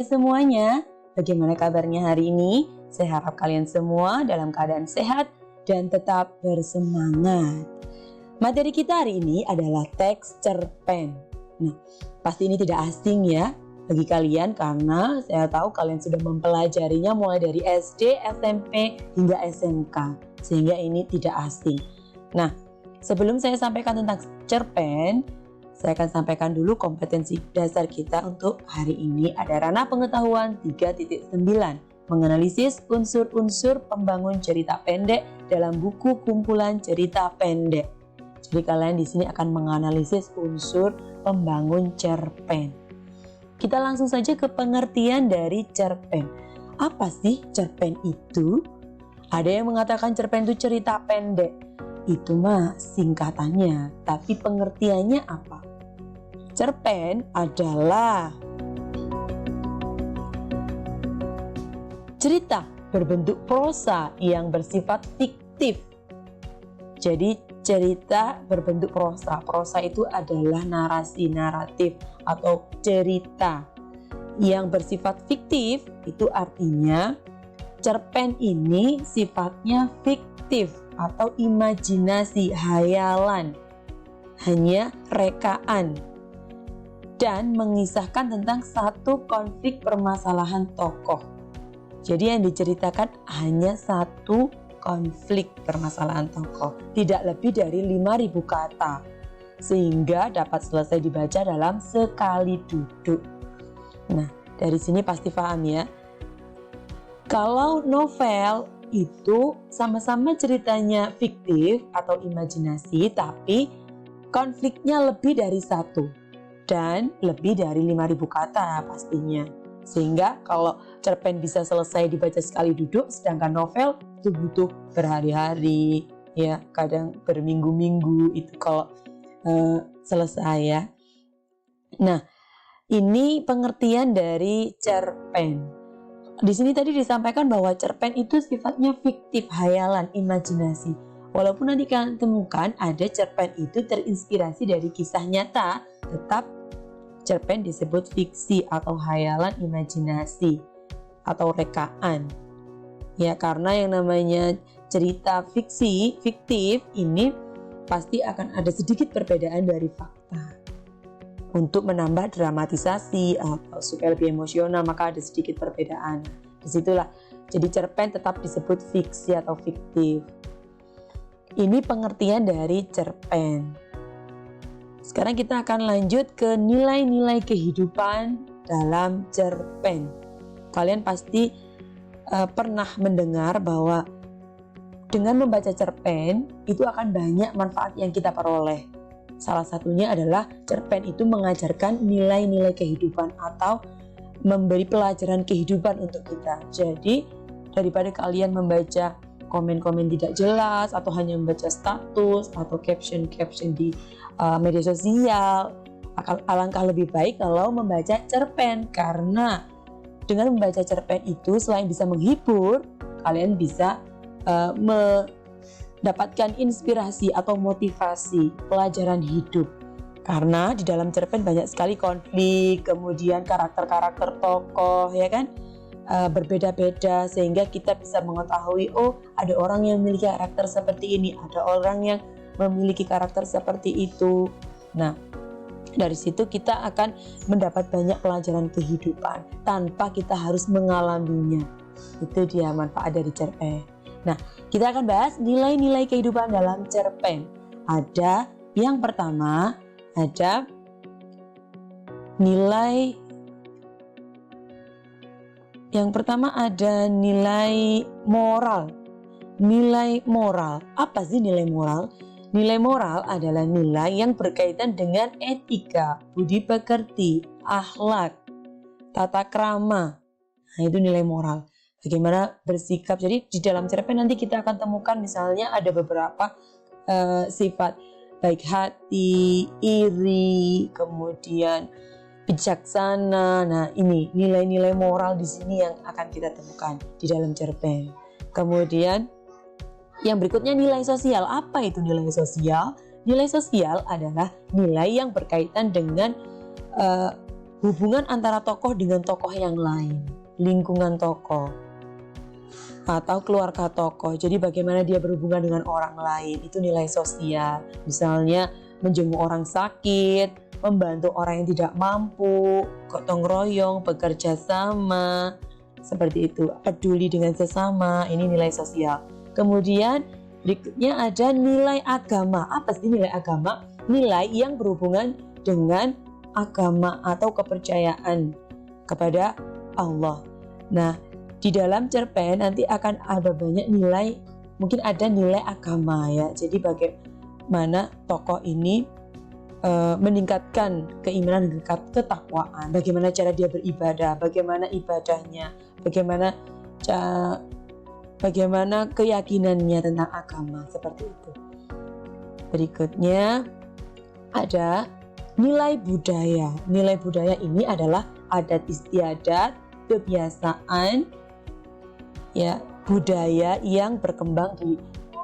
Semuanya, bagaimana kabarnya hari ini? Saya harap kalian semua dalam keadaan sehat dan tetap bersemangat. Materi kita hari ini adalah teks cerpen. Nah, pasti ini tidak asing ya bagi kalian karena saya tahu kalian sudah mempelajarinya mulai dari SD, SMP, hingga SMK. Sehingga ini tidak asing. Nah, sebelum saya sampaikan tentang cerpen, saya akan sampaikan dulu kompetensi dasar kita untuk hari ini. Ada ranah pengetahuan 3.9, menganalisis unsur-unsur pembangun cerita pendek dalam buku kumpulan cerita pendek. Jadi kalian di sini akan menganalisis unsur pembangun cerpen. Kita langsung saja ke pengertian dari cerpen. Apa sih cerpen itu? Ada yang mengatakan cerpen itu cerita pendek. Itu mah singkatannya, tapi pengertiannya apa? Cerpen adalah cerita berbentuk prosa yang bersifat fiktif. Jadi cerita berbentuk prosa. Prosa itu adalah narasi, naratif atau cerita yang bersifat fiktif. Itu artinya cerpen ini sifatnya fiktif atau imajinasi, hayalan, hanya rekaan, dan mengisahkan tentang satu konflik permasalahan tokoh. Jadi yang diceritakan hanya satu konflik permasalahan tokoh, tidak lebih dari 5.000 kata, sehingga dapat selesai dibaca dalam sekali duduk. Nah, dari sini pasti paham ya. Kalau novel itu sama-sama ceritanya fiktif atau imajinasi, tapi konfliknya lebih dari satu dan lebih dari 5.000 kata pastinya. Sehingga kalau cerpen bisa selesai dibaca sekali duduk, sedangkan novel itu butuh berhari-hari, ya kadang berminggu-minggu itu kalau selesai ya. Nah, ini pengertian dari cerpen. Di sini tadi disampaikan bahwa cerpen itu sifatnya fiktif, hayalan, imajinasi. Walaupun nanti kalian temukan ada cerpen itu terinspirasi dari kisah nyata, tetap cerpen disebut fiksi atau hayalan, imajinasi atau rekaan. Ya, karena yang namanya cerita fiksi, fiktif ini pasti akan ada sedikit perbedaan dari fakta. Untuk menambah dramatisasi atau supaya lebih emosional, maka ada sedikit perbedaan. Disitulah, jadi cerpen tetap disebut fiksi atau fiktif. Ini pengertian dari cerpen. Sekarang kita akan lanjut ke nilai-nilai kehidupan dalam cerpen. Kalian pasti pernah mendengar bahwa dengan membaca cerpen itu akan banyak manfaat yang kita peroleh. Salah satunya adalah cerpen itu mengajarkan nilai-nilai kehidupan atau memberi pelajaran kehidupan untuk kita. Jadi daripada kalian membaca komen-komen tidak jelas atau hanya membaca status atau caption-caption di media sosial, alangkah lebih baik kalau membaca cerpen, karena dengan membaca cerpen itu selain bisa menghibur, kalian bisa mendapatkan inspirasi atau motivasi pelajaran hidup. Karena di dalam cerpen banyak sekali konflik, kemudian karakter-karakter tokoh, ya kan, berbeda-beda, sehingga kita bisa mengetahui, oh ada orang yang memiliki karakter seperti ini, ada orang yang memiliki karakter seperti itu. Nah, dari situ kita akan mendapat banyak pelajaran kehidupan tanpa kita harus mengalaminya. Itu dia manfaat dari cerpen. Nah, kita akan bahas nilai-nilai kehidupan dalam cerpen. Ada yang pertama, ada nilai. Yang pertama ada nilai moral. Nilai moral. Apa sih nilai moral? Nilai moral adalah nilai yang berkaitan dengan etika, budi pekerti, akhlak, tata krama. Nah, itu nilai moral. Bagaimana bersikap. Jadi di dalam cerpen nanti kita akan temukan misalnya ada beberapa sifat baik hati, iri, kemudian bijaksana. Nah, ini nilai-nilai moral di sini yang akan kita temukan di dalam cerpen. Kemudian yang berikutnya nilai sosial. Apa itu nilai sosial? Nilai sosial adalah nilai yang berkaitan dengan hubungan antara tokoh dengan tokoh yang lain, lingkungan tokoh atau keluarga tokoh. Jadi bagaimana dia berhubungan dengan orang lain, itu nilai sosial. Misalnya menjenguk orang sakit, membantu orang yang tidak mampu, gotong royong, bekerja sama, seperti itu, peduli dengan sesama, ini nilai sosial. Kemudian berikutnya ada nilai agama. Apa sih nilai agama? Nilai yang berhubungan dengan agama atau kepercayaan kepada Allah. Nah, di dalam cerpen nanti akan ada banyak nilai, mungkin ada nilai agama ya. Jadi bagaimana tokoh ini meningkatkan keimanan dan ketakwaan, bagaimana cara dia beribadah, bagaimana ibadahnya, bagaimana keyakinannya tentang agama, seperti itu. Berikutnya ada nilai budaya. Nilai budaya ini adalah adat istiadat, kebiasaan, ya, budaya yang berkembang di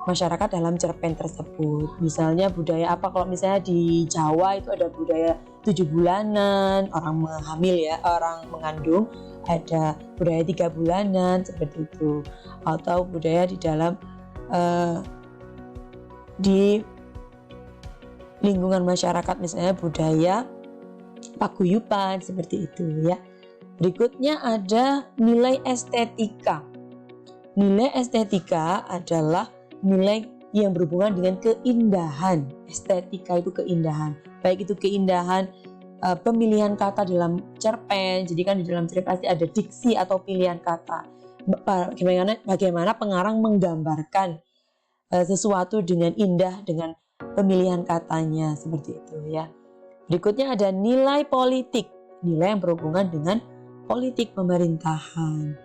masyarakat dalam cerpen tersebut. Misalnya budaya apa, kalau misalnya di Jawa itu ada budaya 7 bulanan, orang hamil ya, orang mengandung, ada budaya 3 bulanan, seperti itu. Atau budaya di dalam di lingkungan masyarakat, misalnya budaya paguyuban, seperti itu ya. Berikutnya ada nilai estetika. Nilai estetika adalah nilai yang berhubungan dengan keindahan. Estetika itu keindahan, baik itu keindahan pemilihan kata dalam cerpen. Jadi kan di dalam cerpen pasti ada diksi atau pilihan kata. Bagaimana pengarang menggambarkan sesuatu dengan indah dengan pemilihan katanya, seperti itu ya. Berikutnya ada nilai politik, nilai yang berhubungan dengan politik pemerintahan.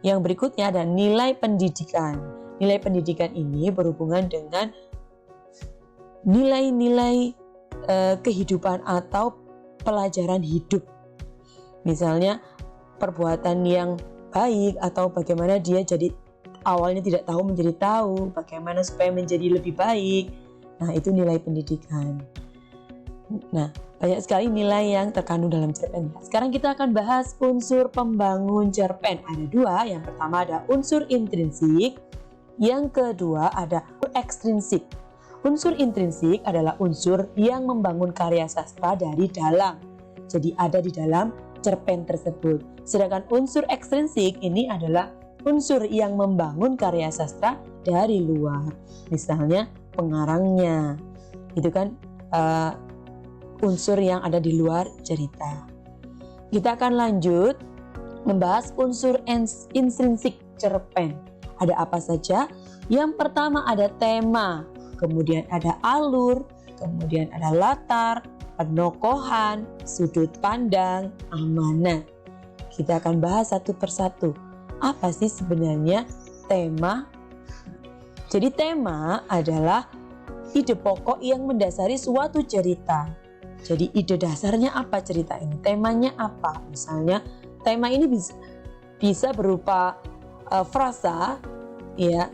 Yang berikutnya ada nilai pendidikan. Nilai pendidikan ini berhubungan dengan nilai-nilai kehidupan atau pelajaran hidup. Misalnya perbuatan yang baik, atau bagaimana dia jadi awalnya tidak tahu menjadi tahu, bagaimana supaya menjadi lebih baik. Nah, itu nilai pendidikan. Nah, banyak sekali nilai yang terkandung dalam cerpen. Sekarang kita akan bahas unsur pembangun cerpen. Ada 2. Yang pertama ada unsur intrinsik, yang kedua ada ekstrinsik. Unsur intrinsik adalah unsur yang membangun karya sastra dari dalam. Jadi ada di dalam cerpen tersebut. Sedangkan unsur ekstrinsik ini adalah unsur yang membangun karya sastra dari luar. Misalnya pengarangnya, itu kan unsur yang ada di luar cerita. Kita akan lanjut membahas unsur intrinsik cerpen. Ada apa saja? Yang pertama ada tema, kemudian ada alur, kemudian ada latar, penokohan, sudut pandang, amanat. Kita akan bahas satu persatu. Apa sih sebenarnya tema? Jadi tema adalah ide pokok yang mendasari suatu cerita. Jadi ide dasarnya apa cerita ini? Temanya apa? Misalnya tema ini bisa berupa frasa, ya,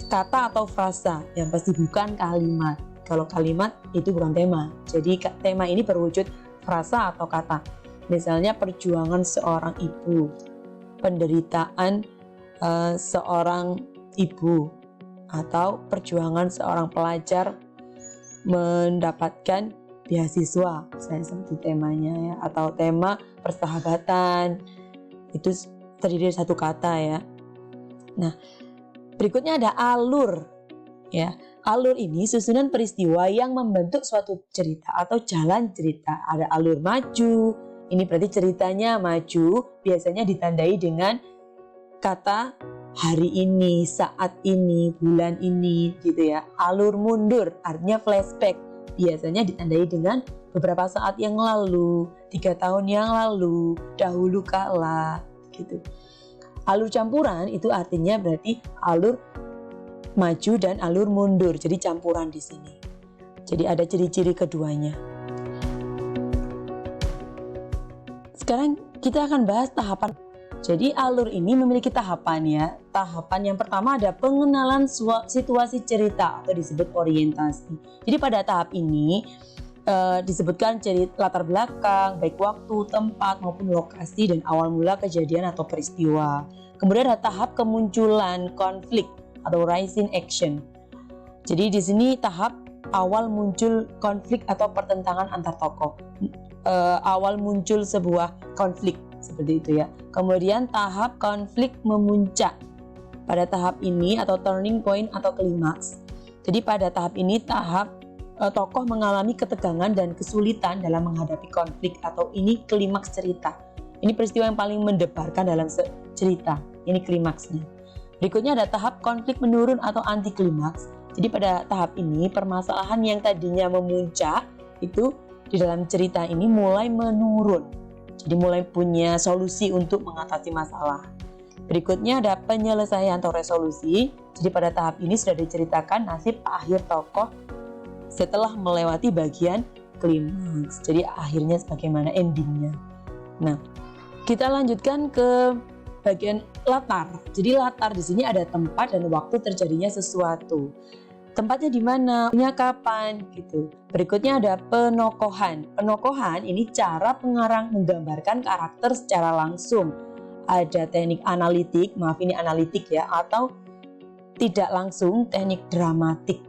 kata atau frasa, yang pasti bukan kalimat. Kalau kalimat itu bukan tema. Jadi tema ini berwujud frasa atau kata. Misalnya perjuangan seorang ibu, penderitaan seorang ibu, atau perjuangan seorang pelajar mendapatkan beasiswa, misalnya seperti temanya ya. Atau tema persahabatan, itu terdiri dari satu kata ya. Nah, berikutnya ada alur ya. Alur ini susunan peristiwa yang membentuk suatu cerita atau jalan cerita. Ada alur maju, ini berarti ceritanya maju, biasanya ditandai dengan kata hari ini, saat ini, bulan ini gitu ya. Alur mundur artinya flashback, biasanya ditandai dengan beberapa saat yang lalu, 3 tahun yang lalu, dahulu kala gitu. Alur campuran itu artinya berarti alur maju dan alur mundur, jadi campuran di sini. Jadi ada ciri-ciri keduanya. Sekarang kita akan bahas tahapan. Jadi alur ini memiliki tahapan ya. Tahapan yang pertama ada pengenalan situasi cerita atau disebut orientasi. Jadi pada tahap ini disebutkan latar belakang, baik waktu, tempat maupun lokasi dan awal mula kejadian atau peristiwa. Kemudian ada tahap kemunculan konflik atau rising action. Jadi di sini tahap awal muncul konflik atau pertentangan antar tokoh. Awal muncul sebuah konflik seperti itu ya. Kemudian tahap konflik memuncak. Pada tahap ini atau turning point atau klimaks. Jadi pada tahap ini tokoh mengalami ketegangan dan kesulitan dalam menghadapi konflik atau ini klimaks cerita. Ini peristiwa yang paling mendebarkan dalam cerita. Ini klimaksnya. Berikutnya ada tahap konflik menurun atau anti klimaks. Jadi pada tahap ini permasalahan yang tadinya memuncak itu di dalam cerita ini mulai menurun. Jadi mulai punya solusi untuk mengatasi masalah. Berikutnya ada penyelesaian atau resolusi. Jadi pada tahap ini sudah diceritakan nasib akhir tokoh setelah melewati bagian klimaks. Jadi akhirnya bagaimana endingnya. Nah, kita lanjutkan ke bagian latar. Jadi latar di sini ada tempat dan waktu terjadinya sesuatu. Tempatnya di mana, punya kapan gitu. Berikutnya ada penokohan. Penokohan ini cara pengarang menggambarkan karakter secara langsung. Ada teknik analitik, maaf ini analitik ya, atau tidak langsung teknik dramatik.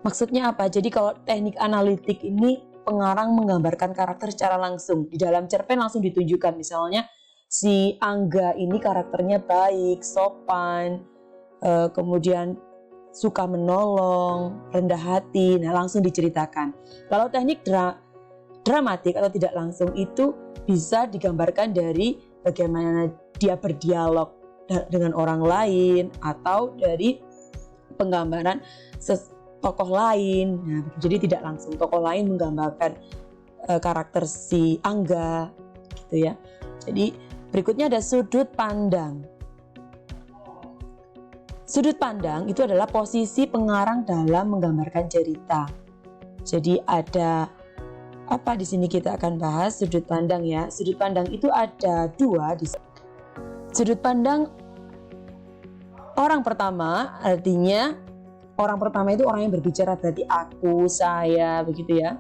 Maksudnya apa? Jadi kalau teknik analitik ini pengarang menggambarkan karakter secara langsung. Di dalam cerpen langsung ditunjukkan, misalnya si Angga ini karakternya baik, sopan, kemudian suka menolong, rendah hati, nah langsung diceritakan. Kalau teknik dramatik atau tidak langsung itu bisa digambarkan dari bagaimana dia berdialog dengan orang lain atau dari penggambaran tokoh lain. Nah, jadi tidak langsung tokoh lain menggambarkan karakter si Angga gitu ya. Jadi berikutnya ada sudut pandang. Sudut pandang itu adalah posisi pengarang dalam menggambarkan cerita. Jadi ada apa di sini kita akan bahas sudut pandang ya. Sudut pandang itu ada dua. Sudut pandang orang pertama artinya orang pertama itu orang yang berbicara, berarti aku, saya, begitu ya.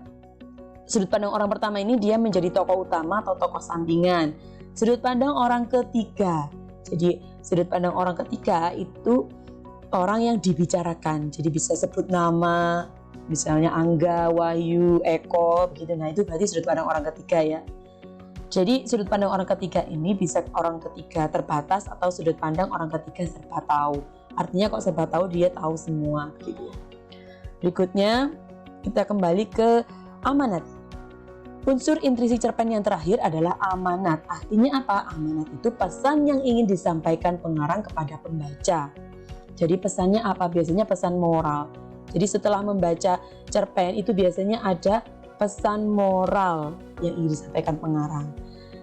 Sudut pandang orang pertama ini dia menjadi tokoh utama atau tokoh sampingan. Sudut pandang orang ketiga. Jadi sudut pandang orang ketiga itu orang yang dibicarakan. Jadi bisa sebut nama, misalnya Angga, Wahyu, Eko, begitu. Nah itu berarti sudut pandang orang ketiga ya. Jadi sudut pandang orang ketiga ini bisa orang ketiga terbatas atau sudut pandang orang ketiga serba tahu. Artinya kok serba tahu dia tahu semua gitu. Berikutnya kita kembali ke amanat. Unsur intrinsik cerpen yang terakhir adalah amanat. Artinya apa? Amanat itu pesan yang ingin disampaikan pengarang kepada pembaca. Jadi pesannya apa? Biasanya pesan moral. Jadi setelah membaca cerpen itu biasanya ada pesan moral yang ingin disampaikan pengarang.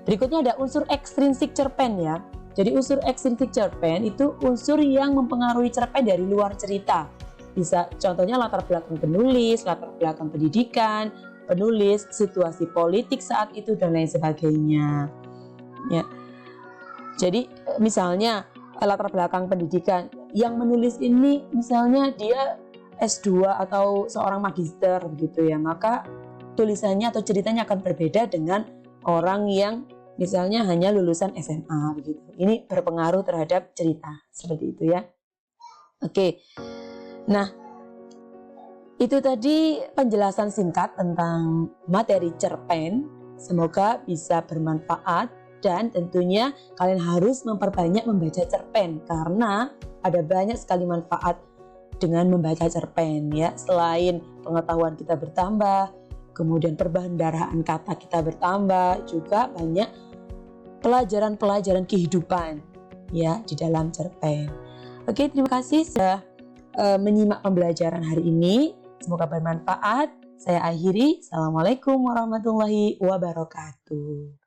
Berikutnya ada unsur ekstrinsik cerpen ya. Jadi unsur ekstrinsik cerpen itu unsur yang mempengaruhi cerpen dari luar cerita. Bisa contohnya latar belakang penulis, latar belakang pendidikan, penulis, situasi politik saat itu dan lain sebagainya. Ya. Jadi misalnya latar belakang pendidikan yang menulis ini misalnya dia S2 atau seorang magister begitu ya, maka tulisannya atau ceritanya akan berbeda dengan orang yang misalnya hanya lulusan SMA begitu. Ini berpengaruh terhadap cerita seperti itu ya. Oke. Nah, itu tadi penjelasan singkat tentang materi cerpen. Semoga bisa bermanfaat dan tentunya kalian harus memperbanyak membaca cerpen karena ada banyak sekali manfaat dengan membaca cerpen ya. Selain pengetahuan kita bertambah, kemudian perbendaharaan kata kita bertambah, juga banyak pelajaran-pelajaran kehidupan ya di dalam cerpen. Oke, terima kasih sudah menyimak pembelajaran hari ini. Semoga bermanfaat. Saya akhiri. Assalamualaikum warahmatullahi wabarakatuh.